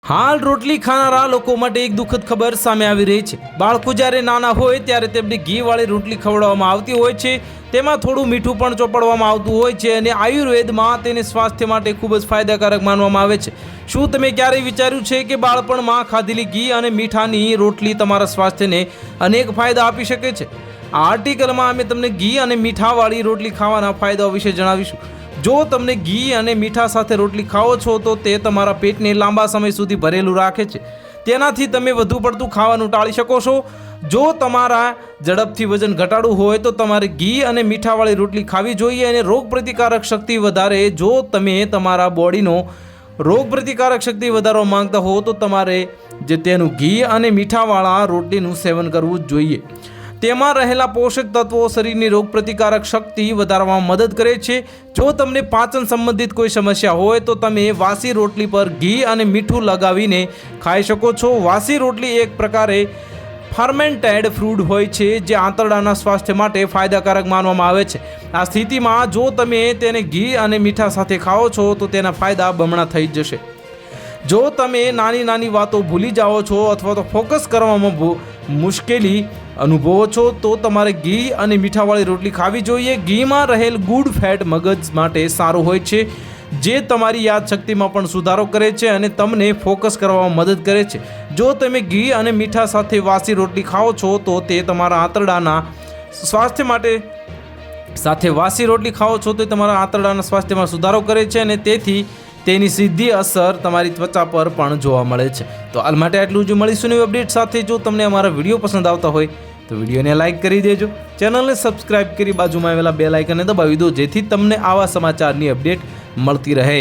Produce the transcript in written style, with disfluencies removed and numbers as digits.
હાલ રોટલી ખાનારા લોકો માટે એક દુઃખદ ખબર સામે આવી રહી છે। બાળકો જ્યારે નાના હોય ત્યારે તેમને ઘીવાળી રોટલી ખવડાવવામાં આવતી હોય છે, તેમાં થોડું મીઠું પણ ચોપડવામાં આવતું હોય છે અને આયુર્વેદમાં તેને સ્વાસ્થ્ય માટે ખૂબ જ ફાયદાકારક માનવામાં આવે છે। શું તમે ક્યારેય વિચાર્યું છે કે બાળપણમાં ખાધેલી ઘી અને મીઠાની રોટલી તમારા સ્વાસ્થ્યને અનેક ફાયદા આપી શકે છે? આ આર્ટિકલમાં અમે તમને ઘી અને મીઠાવાળી રોટલી ખાવાના ફાયદાઓ વિશે જણાવીશું। જો તમને ઘી અને મીઠા સાથે રોટલી ખાઓ છો તો તે તમારા પેટને લાંબા સમય સુધી ભરેલું રાખે છે, તેનાથી તમે વધુ પડતું ખાવાનું ટાળી શકો છો। જો તમારા ઝડપથી વજન ઘટાડવું હોય તો તમારે ઘી અને મીઠાવાળી રોટલી ખાવી જોઈએ અને રોગપ્રતિકારક શક્તિ વધારે જો તમે તમારા બોડીનો રોગપ્રતિકારક શક્તિ વધારવા માંગતા હો તો તમારે તેનું ઘી અને મીઠાવાળા રોટલીનું સેવન કરવું જ જોઈએ। તેમાં રહેલા પોષક તત્વો શરીરની રોગપ્રતિકારક શક્તિ વધારવામાં મદદ કરે છે। જો તમને પાચન સંબંધિત કોઈ સમસ્યા હોય તો તમે વાસી રોટલી પર ઘી અને મીઠું લગાવીને ખાઈ શકો છો। વાસી રોટલી એક પ્રકારે ફર્મેન્ટેડ ફૂડ હોય છે જે આંતરડાના સ્વાસ્થ્ય માટે ફાયદાકારક માનવામાં આવે છે। આ સ્થિતિમાં જો તમે તેને ઘી અને મીઠા સાથે ખાઓ છો તો તેના ફાયદા બમણા થઈ જશે। જો તમે નાની નાની વાતો ભૂલી જાઓ છો અથવા તો ફોકસ કરવામાં મુશ્કેલી અનુભવો છો તો તમારે ઘી અને મીઠાવાળી રોટલી ખાવી જોઈએ। ઘીમાં રહેલ ગુડ ફેટ મગજ માટે સારું હોય છે જે તમારી યાદશક્તિમાં પણ સુધારો કરે છે અને તમને ફોકસ કરવામાં મદદ કરે છે। જો તમે ઘી અને મીઠા સાથે વાસી રોટલી ખાઓ છો તો તે તમારા આંતરડાના સ્વાસ્થ્ય માટે વાસી રોટલી ખાઓ છો તો તમારા આંતરડાના સ્વાસ્થ્યમાં સુધારો કરે છે અને તેથી તેની સીધી અસર તમારી ત્વચા પર પણ જોવા મળે છે। તો હાલ માટે આટલું જ, મળીશું નવી અપડેટ સાથે। જો તમને અમારા વિડીયો પસંદ આવતા હોય તો વિડીયોને લાઇક કરી દેજો, ચેનલને સબસ્ક્રાઇબ કરી બાજુમાં આવેલા બેલ આઇકનને દબાવી દો જેથી તમને આવા સમાચારની અપડેટ મળતી રહે।